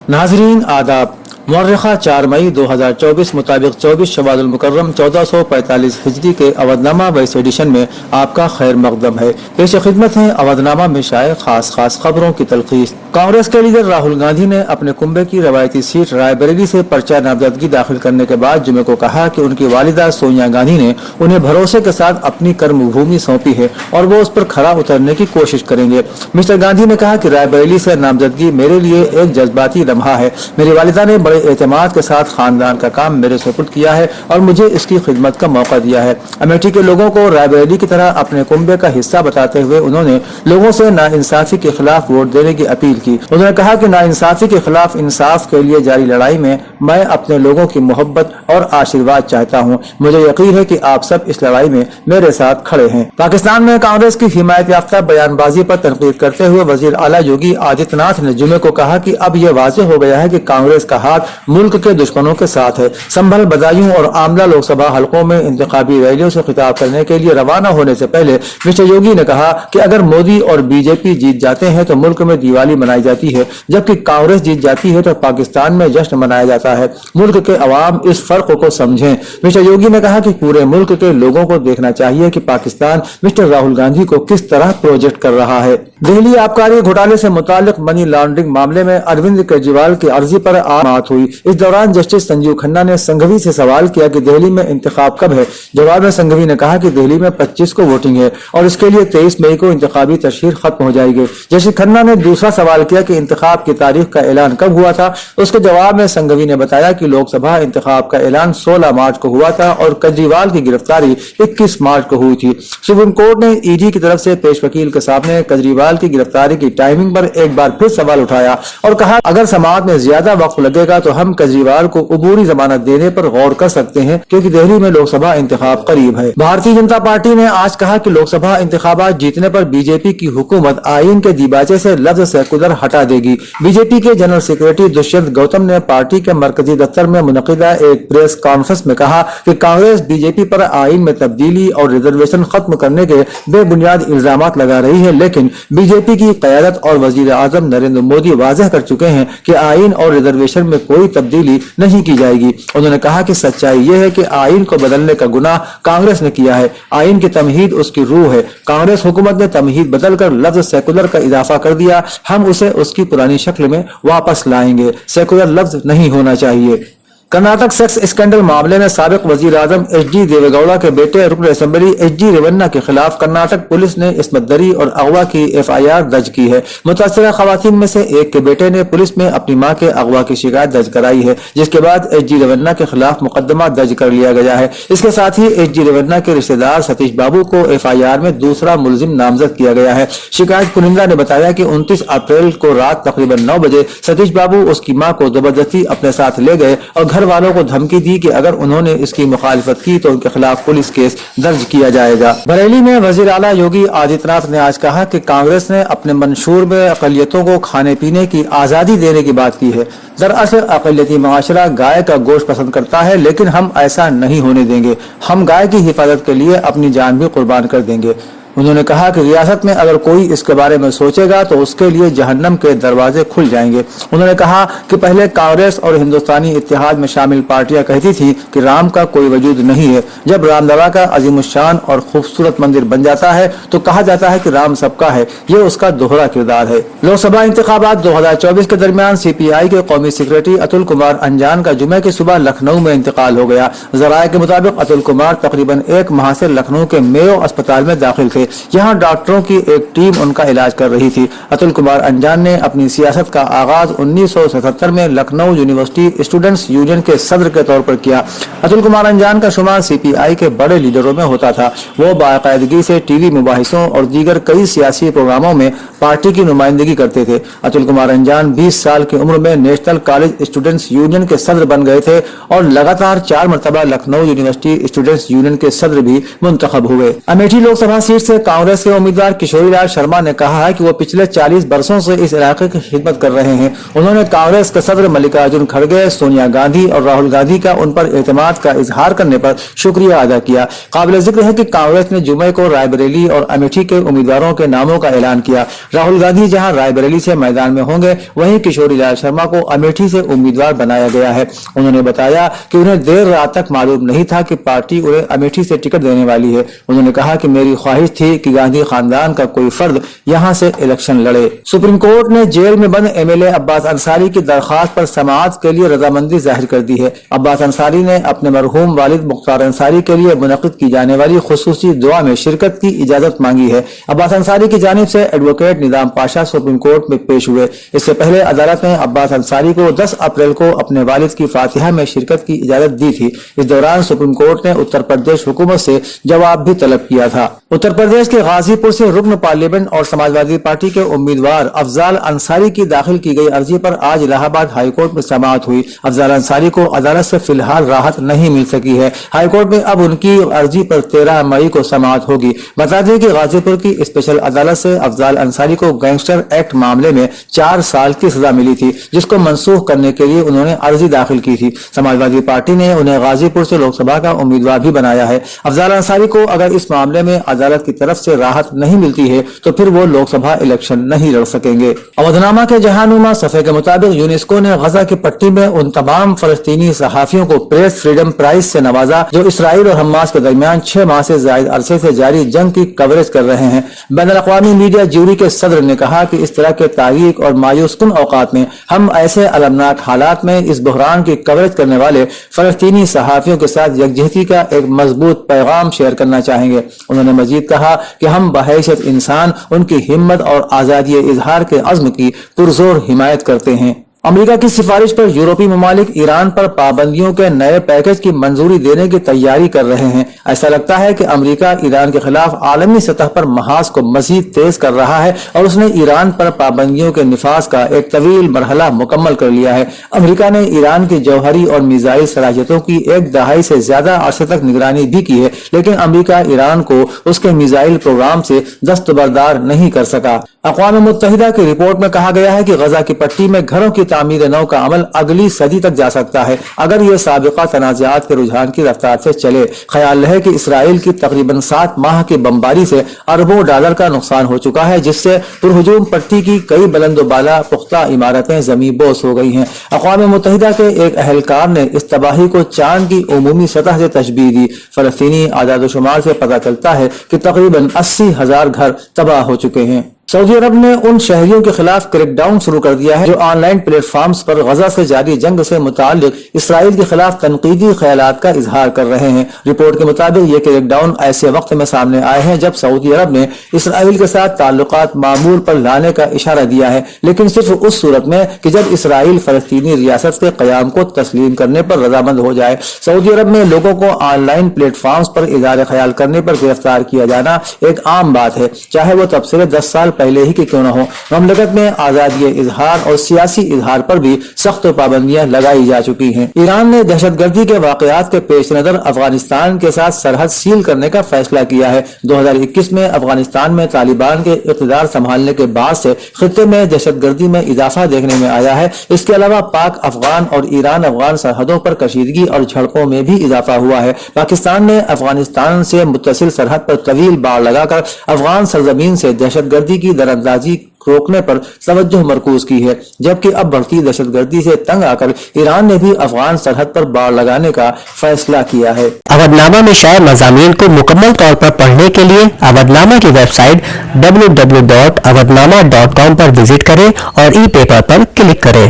नाजरीन आदाब। मुअर्रिखा 4 मई 2024 मुताबिक 24 शवाल मुकर्रम 1445 हिजरी के अवधनामा 22 एडिशन में आपका खैर मकदम है। पेश खिदमत है अवधनामा में शाये खास खबरों की तलखीस। कांग्रेस के लीडर राहुल गांधी ने अपने कुंबे की रवायती सीट रायबरेली से पर्चा नामजदगी दाखिल करने के बाद जुमे को कहा कि उनकी वालिदा सोनिया गांधी ने उन्हें भरोसे के साथ अपनी कर्म भूमि सौंपी है और वो उस पर खरा उतरने की कोशिश करेंगे। मिस्टर गांधी ने कहा कि रायबरेली से नामजदगी मेरे लिए एक जज्बाती लम्हा है। मेरी वालिदा ने बड़े एतमाद के साथ खानदान का काम मेरे सुपुर्द किया है और मुझे इसकी खिदमत का मौका दिया है। अमेठी के लोगों को रायबरेली की तरह अपने कुंबे का हिस्सा बताते हुए उन्होंने लोगों से नाइंसाफी के खिलाफ वोट देने की अपील की। उन्होंने कहा कि नाइंसाफी के खिलाफ इंसाफ के लिए जारी लड़ाई में मैं अपने लोगों की मोहब्बत और आशीर्वाद चाहता हूँ। मुझे यकीन है कि आप सब इस लड़ाई में मेरे साथ खड़े हैं। पाकिस्तान में कांग्रेस की हिमायत याफ्ता बयानबाजी पर तनकीद करते हुए वजीर आला योगी आदित्यनाथ ने जुमे को कहा कि अब यह वाज़ेह हो गया है कि कांग्रेस का हाथ मुल्क के दुश्मनों के साथ है। संभल, बदायूं और आमला लोकसभा हलकों में इंतखाबी रैलियों से खिताब करने के लिए रवाना होने से पहले मिस्टर योगी ने कहा कि अगर मोदी और बीजेपी जीत जाते हैं तो मुल्क में दिवाली मनाई जाती है, जबकि कांग्रेस जीत जाती है तो पाकिस्तान में जश्न मनाया जाता है। मुल्क के अवाम इस फर्क को समझें। मिस्टर योगी ने कहा कि पूरे मुल्क के लोगों को देखना चाहिए कि पाकिस्तान मिस्टर राहुल गांधी को किस तरह प्रोजेक्ट कर रहा है। दिल्ली आबकारी घोटाले से मुतालिक मनी लॉन्ड्रिंग मामले में अरविंद केजरीवाल की अर्जी पर बात हुई। इस दौरान जस्टिस संजीव खन्ना ने संघवी से सवाल किया कि दिल्ली में इंतखाब कब है। जवाब में संघवी ने कहा कि दिल्ली में 25 को वोटिंग है और इसके लिए 23 मई को इंतखाबी तशहीर खत्म हो जाएगी। जस्टिस खन्ना ने दूसरा सवाल किया कि इंतखाब की तारीख का ऐलान कब हुआ था। उसके जवाब में संघवी ने बताया कि लोकसभा इंतखाब का ऐलान 16 मार्च को हुआ था और केजरीवाल की गिरफ्तारी 21 मार्च को हुई थी। सुप्रीम कोर्ट ने ईडी की तरफ से पेश वकील के सामने केजरीवाल की गिरफ्तारी की टाइमिंग पर एक बार फिर सवाल उठाया और कहा अगर समाअत में ज्यादा वक्त लगेगा तो हम केजरीवाल को अबूरी जमानत देने पर गौर कर सकते हैं, क्योंकि दिल्ली में लोकसभा इंतखाब करीब है। भारतीय जनता पार्टी ने आज कहा कि लोकसभा इंतखाबात जीतने पर बीजेपी की हुकूमत आईन के दीबाचे से लफ्ज सेकुलर हटा देगी। बीजेपी के जनरल सेक्रेटरी दुष्यंत गौतम ने पार्टी के मरकजी दफ्तर में मुनक़िदा एक प्रेस कॉन्फ्रेंस में कहा कि कांग्रेस बीजेपी पर आईन में तब्दीली और रिजर्वेशन खत्म करने के बेबुनियाद इल्जामात लगा रही है, लेकिन बीजेपी की क़यादत और वजीर आजम नरेंद्र मोदी वाज़ेह कर चुके हैं कि आईन और रिजर्वेशन में कोई तब्दीली नहीं की जाएगी। उन्होंने कहा कि सच्चाई यह है कि आईन को बदलने का गुनाह कांग्रेस ने किया है। आईन की तमहीद उसकी रूह है। कांग्रेस हुकूमत ने तमहीद बदलकर लफ्ज सेकुलर का इजाफा कर दिया। हम उसे उसकी पुरानी शक्ल में वापस लाएंगे। सेकुलर लफ्ज नहीं होना चाहिए। कर्नाटक सेक्स स्कैंडल मामले में साबिक वजीर आजम एच.डी. देवेगौड़ा के बेटे रुकन असेंबली एच.डी. रेवन्ना के खिलाफ कर्नाटक पुलिस ने इस्मत दरी और अगवा की एफआईआर दर्ज की है। मुतासरा खवातीन में से एक के बेटे ने पुलिस में अपनी मां के अगवा की शिकायत दर्ज कराई है, जिसके बाद एच.डी. रेवन्ना के खिलाफ मुकदमा दर्ज कर लिया गया है। इसके साथ ही एच.डी. रेवन्ना के रिश्तेदार सतीश बाबू को एफआईआर में दूसरा मुलजिम नामजद किया गया है। शिकायत कुनिंदा ने बताया कि 29 अप्रैल को रात तकरीबन 9 बजे सतीश बाबू उसकी मां को जबरदस्ती अपने साथ ले गए और घर वालों को धमकी दी कि अगर उन्होंने इसकी मुखालिफत की तो उनके खिलाफ पुलिस केस दर्ज किया जाएगा। बरेली में वजीर आला योगी आदित्यनाथ ने आज कहा कि कांग्रेस ने अपने मंशूर में अक़लियतों को खाने पीने की आज़ादी देने की बात की है। दरअसल अक़लियती माशरा गाय का गोश्त पसंद करता है, लेकिन हम ऐसा नहीं होने देंगे। हम गाय की हिफाजत के लिए अपनी जान भी कुर्बान कर देंगे। उन्होंने कहा कि रियासत में अगर कोई इसके बारे में सोचेगा तो उसके लिए जहन्नम के दरवाजे खुल जाएंगे। उन्होंने कहा कि पहले कांग्रेस और हिंदुस्तानी इत्तेहाद में शामिल पार्टियां कहती थी कि राम का कोई वजूद नहीं है। जब रामलला का अजीमुशान और खूबसूरत मंदिर बन जाता है तो कहा जाता है कि राम सबका है। ये उसका दोहरा किरदार है। लोकसभा इंतखाबात 2024 के दरमियान CPI के कौमी सेक्रेटरी अतुल कुमार अंजान का जुमे की सुबह लखनऊ में इंतकाल हो गया। जराये के मुताबिक अतुल कुमार तकरीबन 1 माह से लखनऊ के मेयो अस्पताल में दाखिल थे। यहाँ डॉक्टरों की एक टीम उनका इलाज कर रही थी। अतुल कुमार अंजान ने अपनी सियासत का आगाज 1977 में लखनऊ यूनिवर्सिटी स्टूडेंट्स यूनियन के सदर के तौर पर किया। अतुल कुमार अंजान का शुमार CPI के बड़े लीडरों में होता था। वो बाकायदगी से टीवी मुबाहिसों और दीगर कई सियासी प्रोग्रामों में पार्टी की नुमाइंदगी करते थे। अतुल कुमार अंजान 20 साल की उम्र में नेशनल कॉलेज स्टूडेंट्स यूनियन के सदर बन गए थे और लगातार 4 मरतबा लखनऊ यूनिवर्सिटी स्टूडेंट्स यूनियन के सदर भी मुंतखब हुए। अमेठी लोकसभा सीट से से कांग्रेस के उम्मीदवार किशोरी लाल शर्मा ने कहा है कि वो पिछले 40 वर्षों से इस इलाके की खिदमत कर रहे हैं। उन्होंने कांग्रेस के सदर मल्लिकार्जुन खड़गे, सोनिया गांधी और राहुल गांधी का उन पर एतमाद का इजहार करने पर शुक्रिया अदा किया। काबिल जिक्र है कि कांग्रेस ने जुमे को रायबरेली और अमेठी के उम्मीदवारों के नामों का ऐलान किया। राहुल गांधी जहां रायबरेली से मैदान में होंगे, वहीं किशोरी लाल शर्मा को अमेठी से उम्मीदवार बनाया गया है। उन्होंने बताया कि उन्हें देर रात तक मालूम नहीं था कि पार्टी उन्हें अमेठी से टिकट देने वाली है। उन्होंने कहा कि मेरी ख्वाहिश थी कि गांधी खानदान का कोई फर्द यहां से इलेक्शन लड़े। सुप्रीम कोर्ट ने जेल में बंद एमएलए अब्बास अंसारी की दरखास्त पर समाअत के लिए रजामंदी जाहिर कर दी है। अब्बास अंसारी ने अपने मरहूम वालिद मुख्तार अंसारी के लिए मुनक़िद की जाने वाली खुसूसी दुआ में शिरकत की इजाजत मांगी है। अब्बास अंसारी की जानिब से एडवोकेट निजाम पाशा सुप्रीम कोर्ट में पेश हुए। इससे पहले अदालत ने अब्बास अंसारी को 10 अप्रैल को अपने वालिद की फातिहा में शिरकत की इजाजत दी थी। इस दौरान सुप्रीम कोर्ट ने उत्तर प्रदेश हुकूमत से जवाब भी तलब किया था। उत्तर प्रदेश के गाजीपुर से रुकन पार्लियामेंट और समाजवादी पार्टी के उम्मीदवार अफजाल अंसारी की दाखिल की गई अर्जी पर आज इलाहाबाद हाईकोर्ट में समाअत हुई। अफजाल अंसारी को अदालत से फिलहाल राहत नहीं मिल सकी है। हाईकोर्ट में अब उनकी अर्जी पर 13 मई को समाअत होगी। बता दें कि गाजीपुर की स्पेशल अदालत से अफजाल अंसारी को गैंगस्टर एक्ट मामले में 4 साल की सजा मिली थी, जिसको मनसूख करने के लिए उन्होंने अर्जी दाखिल की थी। समाजवादी पार्टी ने उन्हें गाजीपुर से लोकसभा का उम्मीदवार भी बनाया है। अफजाल अंसारी को अगर इस मामले में अदालत की तरफ से राहत नहीं मिलती है तो फिर वो लोकसभा इलेक्शन नहीं लड़ सकेंगे। अवधनामा के जहानुमा सफे के मुताबिक यूनेस्को ने गजा की पट्टी में उन तमाम फलस्तीनी सहाफियों को प्रेस फ्रीडम प्राइज से नवाजा जो इसराइल और हमास के दरमियान 6 माह से ज्यादा अरसे से जारी जंग की कवरेज कर रहे हैं। बैनुल-अक़वामी मीडिया ज्यूरी के सदर ने कहा कि इस तरह के तारीख और मायूस कुन औकात में हम ऐसे अलमनाक हालात में इस बहरान की कवरेज करने वाले फलस्तीनी सहाफियों के साथ यकजहती का एक मजबूत पैगाम शेयर करना चाहेंगे। उन्होंने मजीद कहा कि हम बहैसियत इंसान उनकी हिम्मत और आजादी इजहार के अज़्म की पुरजोर हिमायत करते हैं। अमेरिका की सिफारिश पर यूरोपीय ममालिक ईरान पर पाबंदियों के नए पैकेज की मंजूरी देने की तैयारी कर रहे हैं। ऐसा लगता है कि अमेरिका ईरान के खिलाफ आलमी सतह पर महाज को मजीद तेज कर रहा है और उसने ईरान पर पाबंदियों के निफाज का एक तवील मरहला मुकम्मल कर लिया है। अमेरिका ने ईरान की जौहरी और मिसाइल सलाहियतों की 1 दहाई से ज्यादा अरसे तक निगरानी भी की है, लेकिन अमेरिका ईरान को उसके मिसाइल प्रोग्राम से दस्तबरदार नहीं कर सका। अक़वाम मुत्तहिदा की रिपोर्ट में कहा गया है कि गजा की पट्टी में घरों की तामीर नौ का अमल अगली सदी तक जा सकता है अगर ये साबिका तनाज़ात के रुझान की रफ्तार से चले। ख्याल रहे कि इसराइल की तकरीबन 7 माह की बमबारी से अरबों डॉलर का नुकसान हो चुका है, जिससे पुरहुजूम पट्टी की कई बुलंदोबाला पुख्ता इमारतें जमीन बोस हो गई हैं। अक़वाम मुत्तहिदा के एक अहलकार ने इस तबाही को चांद की उमूमी सतह से तशबीह दी। फलस्तीनी आदादोशुमार से पता चलता है कि तकरीबन 80,000 घर तबाह हो चुके हैं। सऊदी अरब ने उन शहरियों के खिलाफ क्रैकडाउन शुरू कर दिया है जो ऑनलाइन प्लेटफॉर्म्स पर गजा से जारी जंग से मुताल्लिक इसराइल के खिलाफ तनकीदी ख्यालात का इजहार कर रहे हैं। रिपोर्ट के मुताबिक ये क्रैकडाउन ऐसे वक्त में सामने आए हैं जब सऊदी अरब ने इसराइल के साथ ताल्लुकात मामूल पर लाने का इशारा दिया है, लेकिन सिर्फ उस सूरत में कि जब इसराइल फलस्तीनी रियासत के क़याम को तस्लीम करने पर रजामंद हो जाए। सऊदी अरब में लोगों को ऑनलाइन प्लेटफॉर्म्स पर इज़हार ख्याल करने पर गिरफ्तार किया जाना एक आम बात है, चाहे वो तब से 10 साल पहले ही क्यों न हो। ममलकत में आजादी इजहार और सियासी इजहार पर भी सख्त पाबंदियां लगाई जा चुकी हैं। ईरान ने दहशतगर्दी के वाकयात के पेश नजर अफगानिस्तान के साथ सरहद सील करने का फैसला किया है। 2021 में अफगानिस्तान में तालिबान के इक़्तिदार संभालने के बाद से खित्ते में दहशतगर्दी में इजाफा देखने में आया है। इसके अलावा पाक अफगान और ईरान अफगान सरहदों पर कशीदगी और झड़पों में भी इजाफा हुआ है। पाकिस्तान ने अफगानिस्तान से मुत्तसिल सरहद पर तवील बाड़ लगाकर अफगान सरजमीन से दहशतगर्दी की दरअंदाजी रोकने पर तवज्जो मरकूज की है, जबकि अब बढ़ती दहशतगर्दी से तंग आकर ईरान ने भी अफगान सरहद पर बाड़ लगाने का फैसला किया है। अवधनामा में शाये मज़ामीन को मुकम्मल तौर पर पढ़ने के लिए अवधनामा की वेबसाइट www.awadhnama.com पर विजिट करें और ई पेपर पर क्लिक करें।